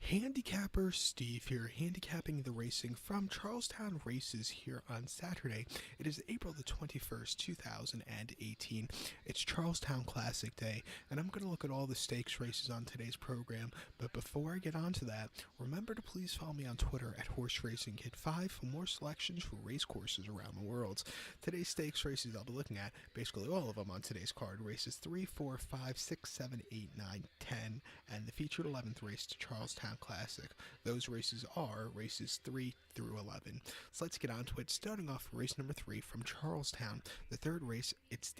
Handicapper Steve here, handicapping the racing from Charlestown Races here on Saturday. It is April the 21st, 2018. It's Charlestown Classic Day, and I'm going to look at all the stakes races on today's program. But before I get on to that, remember to please follow me on Twitter at Horse Racing Kid 5 for more selections for race courses around the world. Today's stakes races I'll be looking at, basically all of them on today's card, races 3, 4, 5, 6, 7, 8, 9, 10, and the featured 11th race to Charlestown Classic. Those races are races 3 through 11. So let's get on to it. Starting off race number 3 from Charlestown. The third race, it's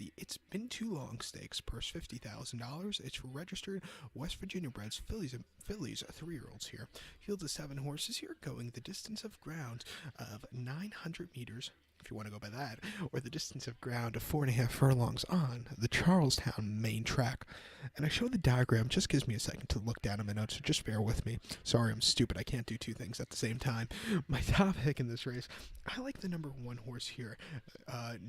Been Too Long Stakes, purse $50,000. It's for registered West Virginia breds, fillies, 3-year-olds here. Fields of 7 horses here, going the distance of ground of 900 meters, if you want to go by that, or the distance of ground of 4.5 furlongs on the Charlestown main track. And I show the diagram, just gives me a second to look down at my notes, so just bear with me. Sorry, I'm stupid, I can't do two things at the same time. My top pick in this race, I like the number 1 horse here,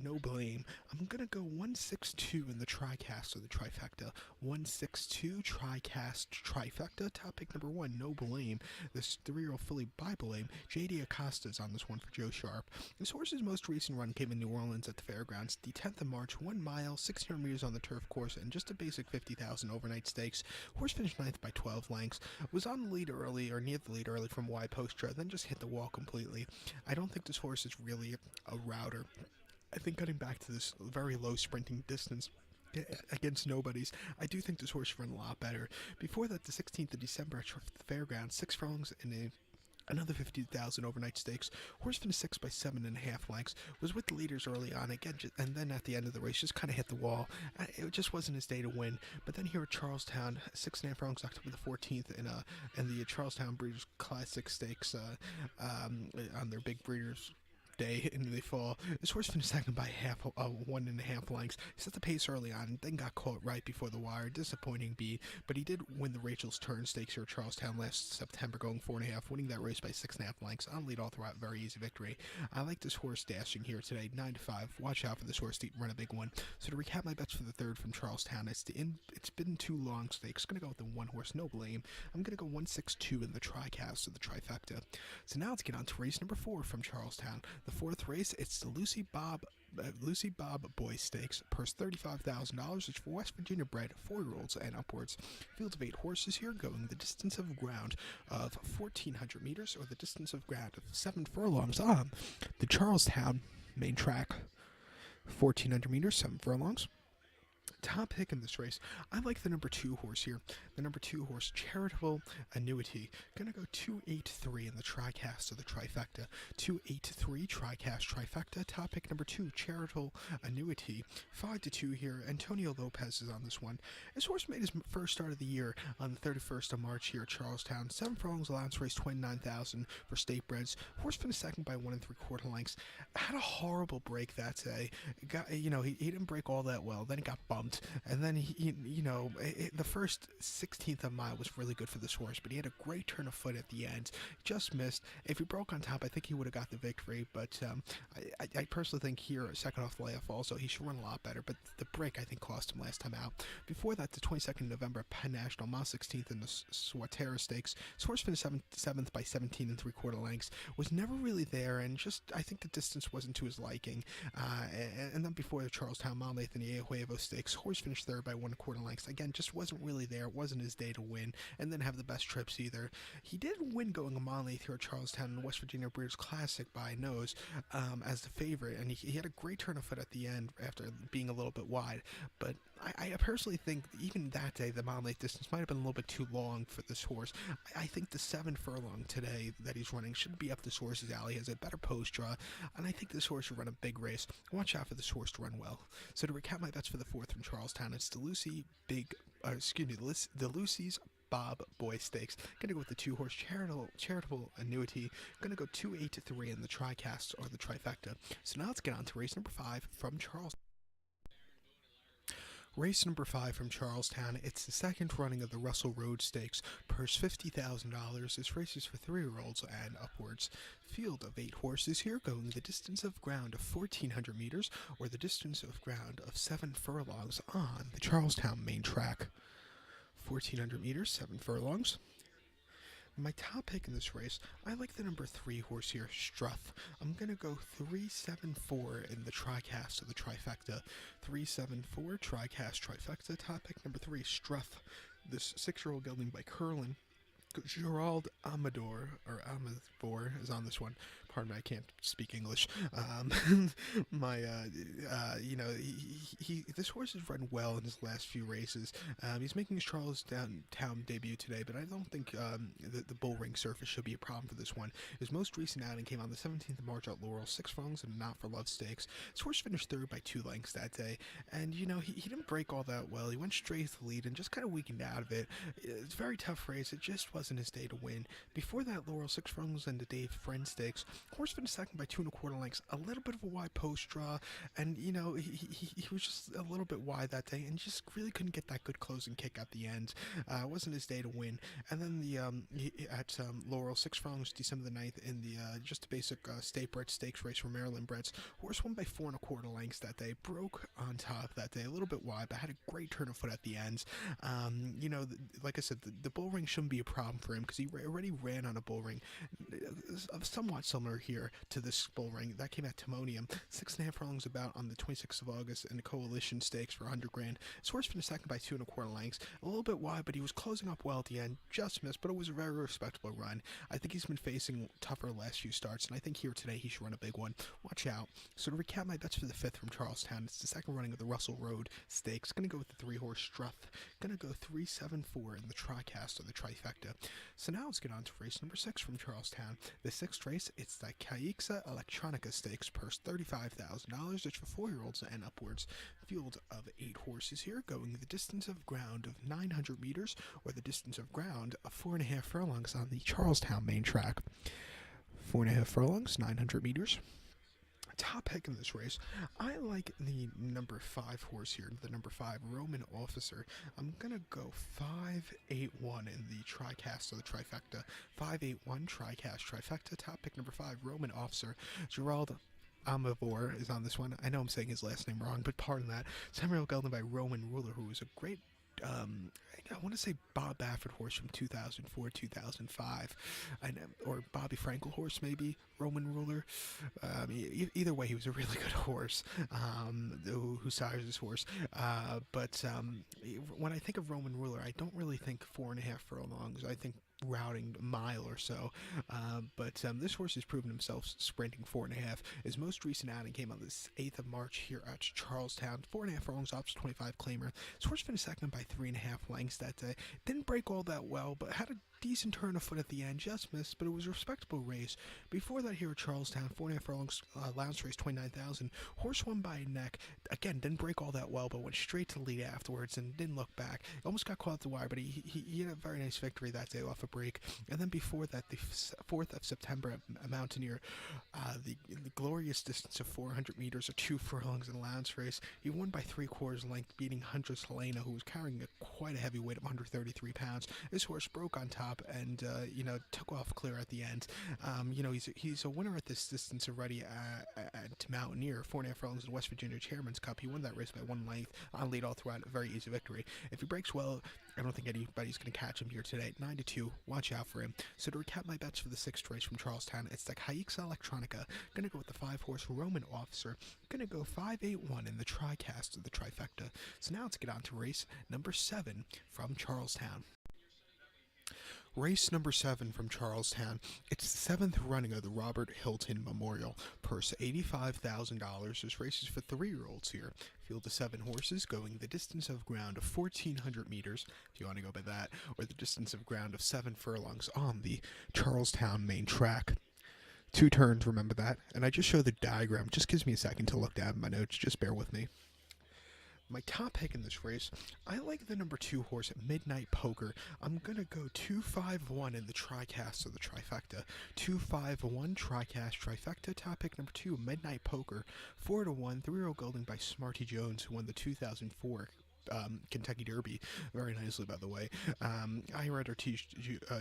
No Blame. I'm going to go 162 in the tricast or the trifecta. 162 tricast trifecta. Top pick number 1, No Blame. This 3-year-old filly by Blame. J.D. Acosta's on this one for Joe Sharp. This horse's most recent run came in New Orleans at the fairgrounds, the 10th of March, 1 mile, 600 meters on the turf course, and just a basic 50,000 overnight stakes. Horse finished 9th by 12 lengths, was on the lead early, or near the lead early from wide posture, then just hit the wall completely. I don't think this horse is really a router. I think cutting back to this very low sprinting distance against nobodies, I do think this horse should run a lot better. Before that, the 16th of December at the fairgrounds, 6 furlongs in another 50,000 overnight stakes. Horse finished 6 by 7.5 lengths. Was with the leaders early on again, and then at the end of the race, just kind of hit the wall. It just wasn't his day to win. But then here at Charlestown, 6.5 furlongs, October the 14th, in the Charlestown Breeders' Classic Stakes on their big Breeders' Day in the fall. This horse finished second by 1.5 lengths. He set the pace early on, then got caught right before the wire. Disappointing beat, but he did win the Rachel's Turn Stakes here at Charlestown last September, going 4.5, winning that race by 6.5 lengths on lead all throughout. Very easy victory. I like this horse dashing here today, 9-5. Watch out for this horse to run a big one. So to recap my bets for the third from Charlestown, It's Been Too Long Stakes. Gonna go with the 1 horse, No Blame. I'm gonna go 162 in the tricast or the trifecta. So now let's get on to race number 4 from Charlestown. The 4th race, it's the Lucy Bob Boy Stakes, purse $35,000. It's for West Virginia bred 4-year-olds and upwards. Field of 8 horses here, going the distance of ground of 1,400 meters, or the distance of ground of 7 furlongs on the Charlestown main track. 1,400 meters, 7 furlongs. Top pick in this race, I like the number 2 horse here. The number 2 horse, Charitable Annuity. Gonna go 283 in the tricast or the trifecta. 283 tricast trifecta. Top pick number 2, Charitable Annuity. 5-2 here. Antonio Lopez is on this one. This horse made his first start of the year on the 31st of March here at Charlestown. 7 furlongs allowance race, 29,000 for state breds. Horse finished second by 1 3/4 lengths. Had a horrible break that day. He didn't break all that well. Then he got bumped. And then the first 16th of a mile was really good for this horse, but he had a great turn of foot at the end. Just missed. If he broke on top, I think he would have got the victory. But I personally think here, second off the layoff, also he should run a lot better. But the break I think cost him last time out. Before that, the 22nd of November at Penn National, mile 16th in the Swatera Stakes. This horse finished 7th by 17 3/4 lengths. Was never really there, and just I think the distance wasn't to his liking. And then before the Charlestown Mile Nathan Huevo Stakes, horse finished 3rd by 1/4 lengths. Again, just wasn't really there. It wasn't his day to win, and didn't have the best trips either. He did win going a mile 8th here at Charlestown in the West Virginia Breeders' Classic by nose as the favorite, and he had a great turn of foot at the end after being a little bit wide. But I personally think even that day the mile 8 distance might have been a little bit too long for this horse. I think the 7 furlong today that he's running should be up this horse's alley. He has a better post draw, and I think this horse should run a big race. Watch out for this horse to run well. So to recap my bets for the 4th from Charlestown, it's the Lucy's Bob Boy Stakes. Gonna go with the 2 horse Charitable Annuity. Gonna go 283 in the tricast or the trifecta. So now let's get on to race number 5 from Charlestown. Race number 5 from Charlestown. It's the second running of the Russell Road Stakes. Purse $50,000. This race is for 3-year-olds and upwards. Field of 8 horses here, going the distance of ground of 1,400 meters, or the distance of ground of 7 furlongs on the Charlestown main track. 1,400 meters, 7 furlongs. My top pick in this race, I like the number 3 horse here, Struth. I'm going to go 374 in the TriCast of the trifecta. 374, TriCast, trifecta. Top pick number 3, Struth. This 6-year-old gelding by Curlin. Gerald Amador is on this one. Pardon me, I can't speak English. This horse has run well in his last few races. He's making his Charlestown debut today, but I don't think the bull ring surface should be a problem for this one. His most recent outing came on the 17th of March at Laurel, 6 furlongs and a Not for Love Stakes. This horse finished third by 2 lengths that day, and he didn't break all that well. He went straight to the lead and just kind of weakened out of it. It's a very tough race. It just wasn't his day to win. Before that, Laurel, 6 furlongs and the Dave Friend Stakes. Horse finished second by 2 1/4 lengths. A little bit of a wide post draw, and he was just a little bit wide that day, and just really couldn't get that good closing kick at the end. It wasn't his day to win. And then at Laurel, 6 furlongs, December the 9th, in the just a basic state bred stakes race for Maryland breds. Horse won by 4 1/4 lengths that day. Broke on top that day, a little bit wide, but had a great turn of foot at the end. Like I said, the bull ring shouldn't be a problem for him because he already ran on a bull ring, somewhat similar here to this bull ring that came at Timonium. 6.5 furlongs about on the 26th of August in the Coalition Stakes for $100,000. His horse finished second by 2 1/4 lengths, a little bit wide, but he was closing up well at the end. Just missed, but it was a very respectable run. I think he's been facing tougher last few starts, and I think here today he should run a big one. Watch out. So to recap my bets for the 5th from Charlestown, it's the second running of the Russell Road Stakes. Gonna go with the 3-horse Struth. Gonna go 374 in the TriCast or the trifecta. So now let's get on to race number 6 from Charlestown. The 6th race, it's the Caixa Electronica Stakes, purse $35,000. It's for 4-year-olds and upwards. Field of 8 horses here, going the distance of ground of 900 meters or the distance of ground of 4.5 furlongs on the Charlestown main track. 4.5 furlongs, 900 meters. Top pick in this race, I like the number 5 horse here, the number 5 Roman Officer. I'm gonna go 581 in the TriCast of the trifecta. 581 TriCast trifecta. Top pick number 5 Roman Officer. Gerald Amador is on this one. I know I'm saying his last name wrong, but pardon that. 7-year-old gelding by Roman Ruler, who was a great I want to say Bob Baffert horse from 2004, 2005, or Bobby Frankel horse maybe, Roman Ruler. Either way, he was a really good horse who sires this horse. But when I think of Roman Ruler, I don't really think 4.5 furlongs. I think routing a mile or so, but this horse has proven himself sprinting 4.5. His most recent outing came on the 8th of March here at Charlestown. 4.5 furlongs, ops 25 claimer. This horse finished second by 3.5 lengths that day. Didn't break all that well, but had a decent turn of foot at the end, just missed, but it was a respectable race. Before that here at Charlestown, 4.5 furlongs, allowance race 29,000. Horse won by a neck. Again, didn't break all that well, but went straight to lead afterwards and didn't look back. Almost got caught at the wire, but he had a very nice victory that day off a break. And then before that, the 4th of September at Mountaineer, the glorious distance of 400 meters or 2 furlongs in allowance race, he won by 3/4 length, beating Huntress Helena, who was carrying quite a heavy weight of 133 pounds. This horse broke on top and took off clear at the end. He's a winner at this distance already at Mountaineer, 4.5 furlongs in the West Virginia Chairman's Cup. He won that race by 1 length on lead all throughout. A very easy victory. If he breaks well, I don't think anybody's going to catch him here today. 9-2. Watch out for him. So to recap my bets for the 6th race from Charlestown, it's the Caixa Electronica. Going to go with the 5-horse Roman Officer. Going to go 581 in the TriCast of the trifecta. So now let's get on to race number 7 from Charlestown. Race number 7 from Charlestown. It's the 7th running of the Robert Hilton Memorial. Purse $85,000. This race is for 3-year-olds here. Field of 7 horses going the distance of ground of 1,400 meters, if you want to go by that, or the distance of ground of 7 furlongs on the Charlestown main track. 2 turns, remember that. And I just show the diagram. Just gives me a second to look down at my notes. Just bear with me. My top pick in this race, I like the number 2 horse, Midnight Poker. I'm going to go 251 in the TriCast of the trifecta. 251 TriCast trifecta. Top pick number 2, Midnight Poker. 4-1, 3-year-old gelding by Smarty Jones, who won the 2004 Kentucky Derby very nicely, by the way. I read Ortiz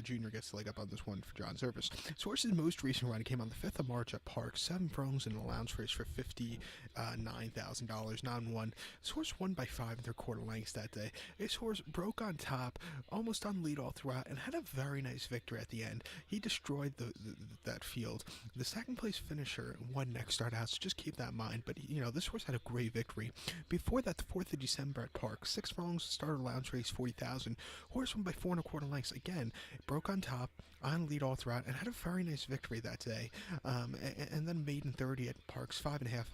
Jr. gets the leg up on this one for John Service. This horse's most recent run came on the 5th of March at Park, 7 furlongs in an allowance race for $59,000, non-1. This horse won by 5 3/4 lengths that day. This horse broke on top, almost on lead all throughout, and had a very nice victory at the end. He destroyed that field. The second place finisher won next start out, so just keep that in mind. But this horse had a great victory. Before that, the 4th of December at Park, 6 furlongs, starter allowance race 40,000. Horse won by 4 1/4 lengths. Again, broke on top, on lead all throughout, and had a very nice victory that day. And then maiden 30 at Park's 5.5,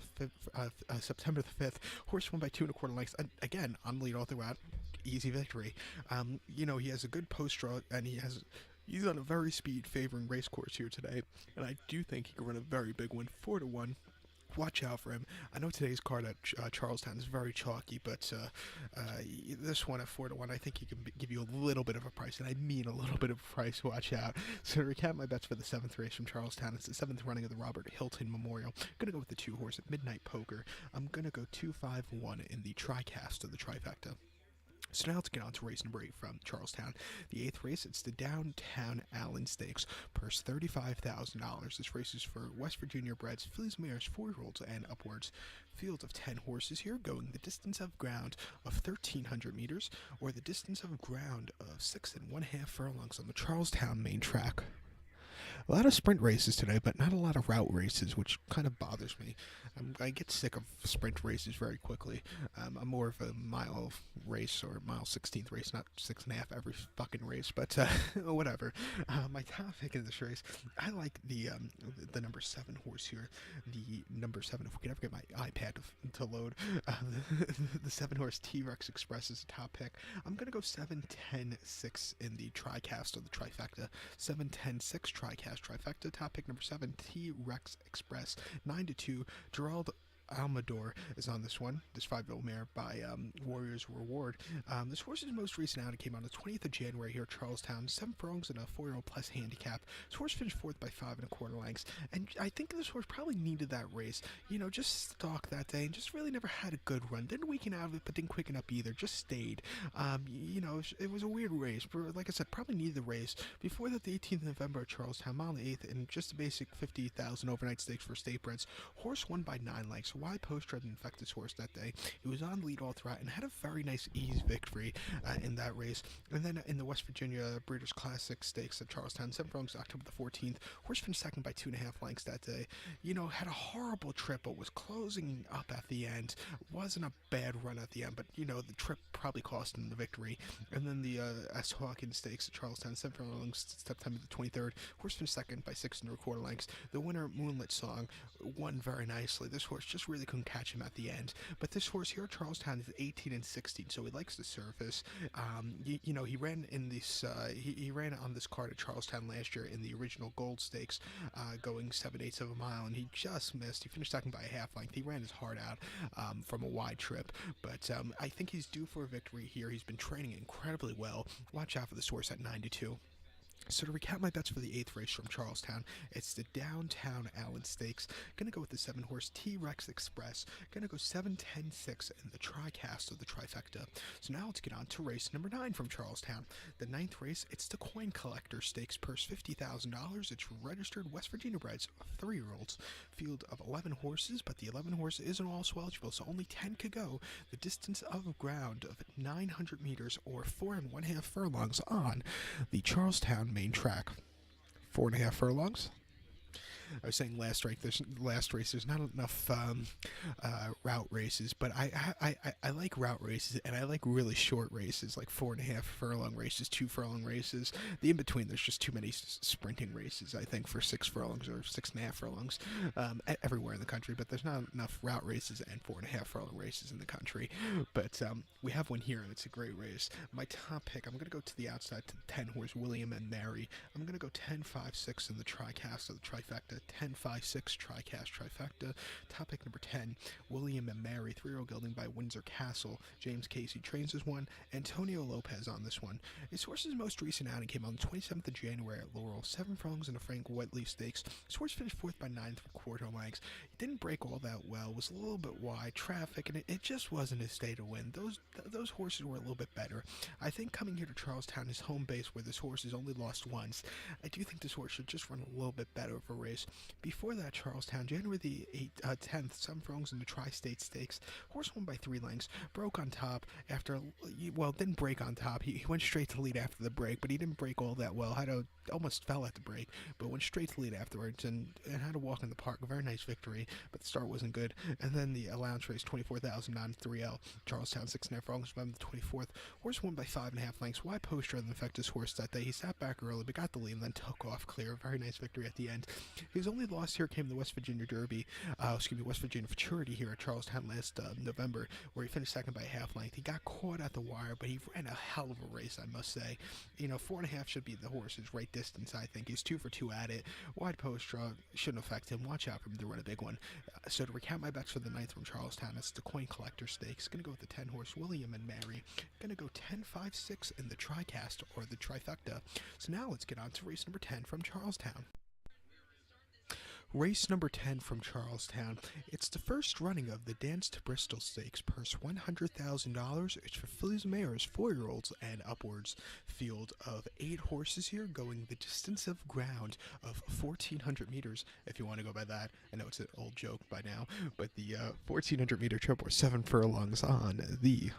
September the 5th. Horse won by 2 1/4 lengths. Again, on lead all throughout. Easy victory. He has a good post draw, and he's on a very speed favoring race course here today, and I do think he could run a very big one, 4-1. Watch out for him. I know today's card at Charlestown is very chalky, but this one at 4-1, I think he can give you a little bit of a price, and I mean a little bit of a price. Watch out. So to recap my bets for the 7th race from Charlestown, it's the 7th running of the Robert Hilton Memorial. I'm going to go with the 2 horse at Midnight Poker. I'm going to go 2-5-1 in the tricast of the trifecta. So now let's get on to race number 8 from Charlestown. The 8th race, it's the Downtown Allen Stakes, purse $35,000. This race is for West Virginia breds, fillies, mares, 4-year-olds, and upwards. Field of 10 horses here, going the distance of ground of 1,300 meters, or the distance of ground of 6 1/2 furlongs on the Charlestown main track. A lot of sprint races today, but not a lot of route races, which kind of bothers me. I get sick of sprint races very quickly. I'm more of a mile race or mile 16th race, not 6.5 every fucking race, but whatever. My top pick in this race, I like the number 7 horse here. The number 7, if we can ever get my iPad to load, the 7 horse T-Rex Express is a top pick. I'm going to go 7-10-6 in the tricast of the trifecta. 7-10-6 tricast trifecta. Top pick number 7, T-Rex Express. 9-2. Gerald Almador is on this one. This 5-year-old mare by Warriors Reward. This horse's most recent outing came on the 20th of January here at Charlestown. 7 furlongs and a 4-year-old plus handicap. This horse finished 4th by 5 1/4 lengths, and I think this horse probably needed that race. Just stalked that day and just really never had a good run. Didn't weaken out of it, but didn't quicken up either. Just stayed. It was a weird race, but like I said, probably needed the race. Before that, the 18th of November at Charlestown, mile 8th, and just a basic 50,000 overnight stakes for state breds. Horse won by 9 lengths. Why post-tread didn't affect this horse that day? He was on lead all throughout and had a very nice ease victory in that race. And then in the West Virginia Breeders' Classic Stakes at Charlestown, 7 furlongs, October the 14th. Horse finished second by 2.5 lengths that day. Had a horrible trip, but was closing up at the end. Wasn't a bad run at the end, but the trip probably cost him the victory. And then the S. Hawkins Stakes at Charlestown, 7 furlongs, September the 23rd. Horse finished second by 6 1/4 lengths. The winner, Moonlit Song, won very nicely. This horse just really couldn't catch him at the end. But this horse here at Charlestown is 18-16, so he likes the surface. He ran in this. He ran on this card at Charlestown last year in the original Gold Stakes, going 7/8 of a mile, and he just missed. He finished second by a half length. He ran his heart out from a wide trip, but I think he's due for a victory here. He's been training incredibly well. Watch out for this horse at 9-2. So to recap my bets for the 8th race from Charlestown, it's the Downtown Allen Stakes. Gonna go with the 7 horse T-Rex Express. Gonna go 7-10-6 in the tricast of the trifecta. So now let's get on to race number 9 from Charlestown. The 9th race, it's the Coin Collector Stakes, purse $50,000. It's registered West Virginia breds, 3-year-olds. Field of 11 horses, but the 11 horse isn't also eligible, so only 10 could go. The distance of ground of 900 meters or 4 1/2 furlongs on the Charlestown main track. 4 1/2 furlongs. I was saying last race. There's not enough route races, but I like route races, and I like really short races, like 4 1/2 furlong races, 2 furlong races. The in between, there's just too many sprinting races. I think for 6 furlongs or 6.5 furlongs everywhere in the country, but there's not enough route races and 4 1/2 furlong races in the country. But we have one here, and it's a great race. My top pick, I'm going to go to the outside to the 10 horse William and Mary. I'm going to go 10-5-6 in the tricast of the trifecta. 10-5-6 Tricast Trifecta. Top pick number 10, William and Mary, 3-year-old gelding by Windsor Castle. James Casey trains this one. Antonio Lopez on this one. His horse's most recent outing came on the 27th of January at Laurel. 7 furlongs in a Frank Whiteley Stakes. His horse finished 4th by 9 3/4 lengths. He didn't break all that well. Was a little bit wide. Traffic, and it just wasn't his day to win. Those horses were a little bit better. I think coming here to Charlestown, his home base, where this horse has only lost once, I do think this horse should just run a little bit better of a race. Before that, Charlestown, January the 10th, 7 furlongs in the Tri-State Stakes. Horse won by 3 lengths. Broke on top after, well, didn't break on top. He went straight to lead after the break, but he didn't break all that well. Almost fell at the break, but went straight to lead afterwards and had to walk in the park. A very nice victory, but the start wasn't good. And then the allowance race, 24,903L. Charlestown, 6.5 furlongs from the 24th. Horse won by 5.5 lengths. Wide poster didn't affect his horse that day. He sat back early, but got the lead and then took off clear. Very nice victory at the end. His only loss here came the West Virginia Derby, West Virginia Futurity here at Charlestown last November, where he finished second by a half length. He got caught at the wire, but he ran a hell of a race, I must say. 4.5 should be the horse's right distance, I think. He's 2 for 2 at it. Wide post draw shouldn't affect him. Watch out for him to run a big one. So to recount my bets for the 9th from Charlestown, it's the Coin Collector Stakes. Going to go with the 10 horse William and Mary. Going to go 10-5-6 in the Tricast or the Trifecta. So now let's get on to race number 10 from Charlestown. Race number 10 from Charlestown. It's the first running of the Dance to Bristol Stakes. Purse $100,000. It's for fillies and mares, 4-year-olds and upwards. Field of 8 horses here, going the distance of ground of 1,400 meters, if you want to go by that. I know it's an old joke by now, but the 1,400 meter trip, or 7 furlongs on the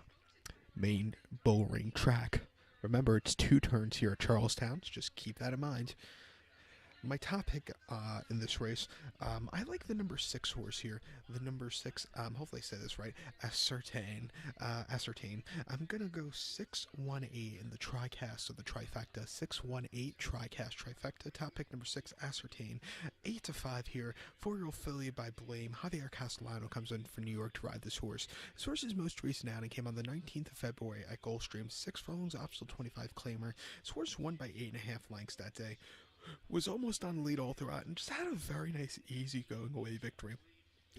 main bull ring track. Remember, it's 2 turns here at Charlestown, so just keep that in mind. My top pick in this race, I like the number 6 horse here. The number 6, hopefully I say this right, Ascertain. I'm going to go 6-1-8 in the Tricast of the Trifecta. 6-1-8 Tricast Trifecta. Top pick number 6, Ascertain. 8-5 here. 4-year-old filly by Blame. Javier Castellano comes in from New York to ride this horse. This horse's most recent outing came on the 19th of February at Gulfstream. 6 furlongs, optional 25 claimer. This horse won by 8.5 lengths that day. Was almost on lead all throughout and just had a very nice, easy going away victory.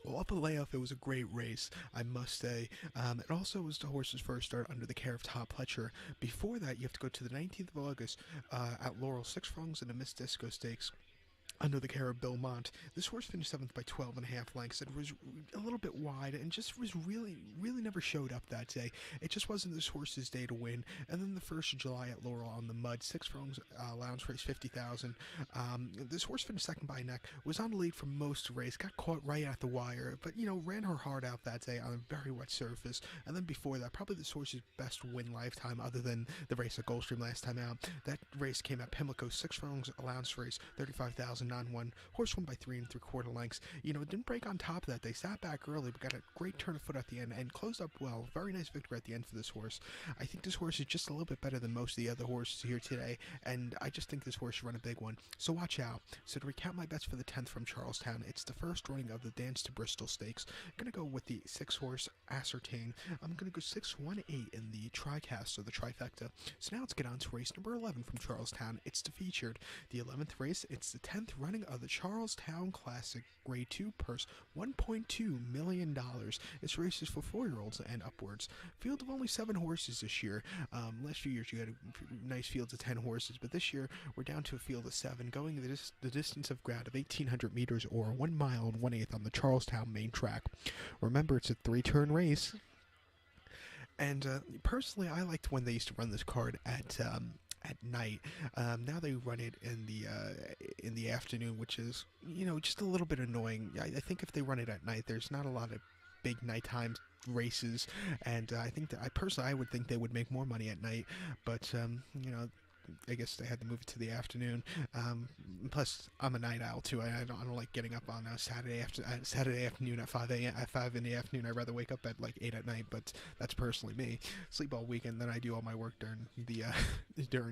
Well, up a layoff, it was a great race, I must say. It also was the horse's first start under the care of Todd Pletcher. Before that, you have to go to the 19th of August at Laurel, 6 furlongs in the Miss Disco Stakes. Under the care of Bill Mont. This horse finished 7th by 12.5 lengths. It was a little bit wide and just was really never showed up that day. It just wasn't this horse's day to win. And then the 1st of July at Laurel on the mud, 6 furlongs, allowance race, 50,000. This horse finished second by a neck, was on the lead for most of the race, got caught right at the wire, but ran her heart out that day on a very wet surface. And then before that, probably this horse's best win lifetime, other than the race at Gulfstream last time out. That race came at Pimlico, 6 furlongs, allowance race, 35,000. 9-1. Horse won by 3 3/4 lengths. It didn't break on top of that. They sat back early, but got a great turn of foot at the end and closed up well. Very nice victory at the end for this horse. I think this horse is just a little bit better than most of the other horses here today, and I just think this horse should run a big one. So watch out. So to recount my bets for the 10th from Charlestown, it's the first running of the Dance to Bristol Stakes. I'm going to go with the 6 horse Ascertain. I'm going to go 6-1-8 in the Tricast, or the Trifecta. So now let's get on to race number 11 from Charlestown. It's the featured. The 11th race, it's the 10th running of the Charlestown Classic Grade 2 purse, $1.2 million. This race is for 4-year-olds and upwards. Field of only 7 horses this year. Last few years you had nice fields of 10 horses, but this year we're down to a field of 7, going the distance of ground of 1,800 meters, or 1 mile and 1/8 on the Charlestown main track. Remember, it's a 3-turn race. And personally, I liked when they used to run this card at night. Now they run it in the afternoon, which is just a little bit annoying. I think if they run it at night, there's not a lot of big nighttime races, and I think that I would think they would make more money at night, but I guess they had to move it to the afternoon. Plus, I'm a night owl too. I don't like getting up on a Saturday afternoon at 5 a.m. At 5 in the afternoon. I'd rather wake up at like 8 at night. But that's personally me. Sleep all weekend, then I do all my work during the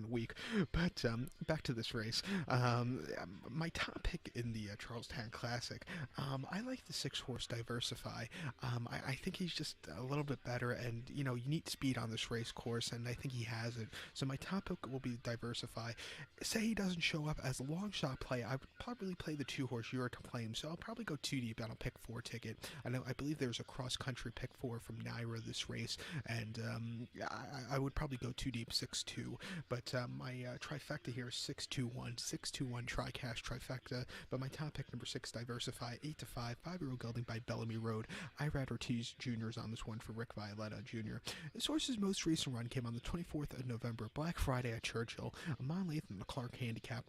week. But back to this race. My top pick in the Charlestown Classic. I like the 6 horse Diversify. I think he's just a little bit better, and you need speed on this race course, and I think he has it. So my top pick will be diversify. Say he doesn't show up as a long shot play, I would probably play the 2-horse Euro to play him, so I'll probably go 2 deep on a pick 4 ticket. I believe there's a cross country pick 4 from Naira this race, and I would probably go 2 deep 6-2. But my trifecta here is 6-2-1, 6-2-1 tri-cash trifecta. But my top pick number 6, diversify 8-5, 5-year-old gelding by Bellamy Road. Irad Ortiz Jr. is on this one for Rick Violetta Jr. This horse's most recent run came on the 24th of November, Black Friday at Churchill. Amon Lathan, the Clark handicap.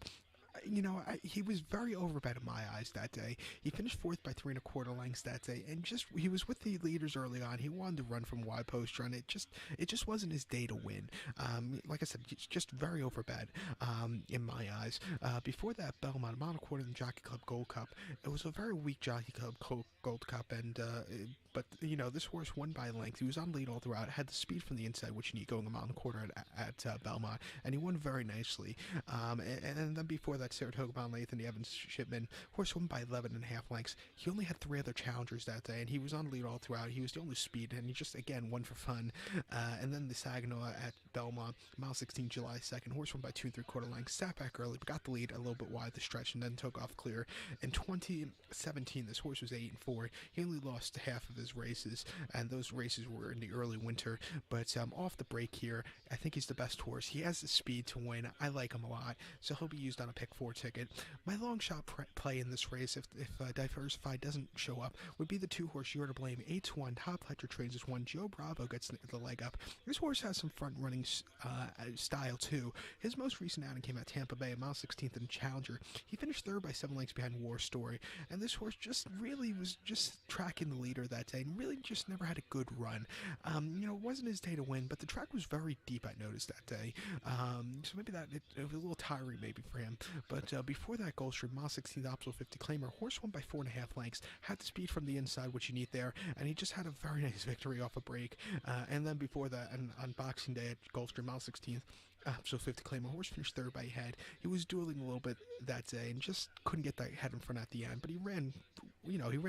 He was very overbet in my eyes that day. He finished 4th by 3 1/4 lengths that day, and he was with the leaders early on. He wanted to run from wide post run. It just wasn't his day to win. Like I said, just very overbet in my eyes. Before that, Belmont, Monoquarter and Jockey Club Gold Cup. It was a very weak Jockey Club Gold Cup, and but this horse won by length. He was on lead all throughout. Had the speed from the inside, which you need going a mile and a quarter at Belmont, and he won very nicely. And then before that, Saratoga Mount Lathan, the Evans Shipman horse won by 11.5 lengths. He only had 3 other challengers that day, and he was on lead all throughout. He was the only speed, and he just again won for fun. And then the Saginaw at Belmont, mile 16, July 2nd. Horse won by 2 3/4 lengths. Sat back early, but got the lead a little bit wide the stretch, and then took off clear. In 2017, this horse was 8-4. He only lost half of his races, and those races were in the early winter. But off the break here, I think he's the best horse. He has the speed to win. I like him a lot, so he'll be used on a pick 4 ticket. My long shot play in this race, if Diversify doesn't show up, would be the 2-horse You're to Blame. 8-1. Top Fletcher trains this one. Joe Bravo gets the leg up. This horse has some front running style too. His most recent outing came at Tampa Bay, mile 16th in Challenger. He finished 3rd by 7 lengths behind War Story, and this horse just really was just tracking the leader that day, and really just never had a good run. It wasn't his day to win, but the track was very deep, I noticed that day. So maybe it was a little tiring maybe for him. But before that, Gulfstream, mile 16th, Optional 50 Claimer. Horse won by 4.5 lengths. Had the speed from the inside, which you need there, and he just had a very nice victory off a break. And then before that, on Boxing Day at Gulfstream, mile 16th, so 50 Claimer. Horse finished 3rd by head. He was dueling a little bit that day and just couldn't get that head in front at the end, but he ran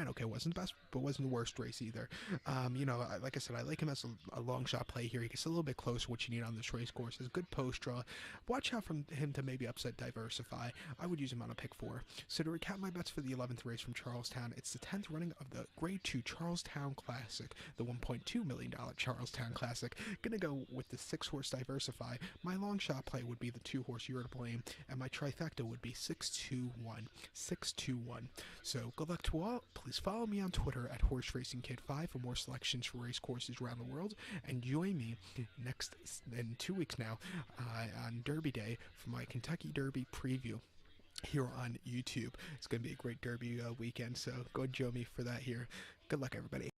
okay. Wasn't the best, but wasn't the worst race either. Like I said, I like him as a long shot play here. He gets a little bit closer, what you need on this race course. Has good post draw. Watch out from him to maybe upset Diversify. I would use him on a pick 4. So to recap my bets for the 11th race from Charlestown, it's the 10th running of the Grade 2 Charlestown Classic, the $1.2 million Charlestown Classic. Gonna go with the 6-horse Diversify. My long shot play would be the 2-horse You're to Blame, and my trifecta would be 6-2-1. 6-2-1. So good luck to all. Please follow me on Twitter at HorseRacingKid5 for more selections for race courses around the world, and join me in 2 weeks now on Derby Day for my Kentucky Derby preview here on YouTube. It's going to be a great Derby weekend, so go join me for that here. Good luck, everybody.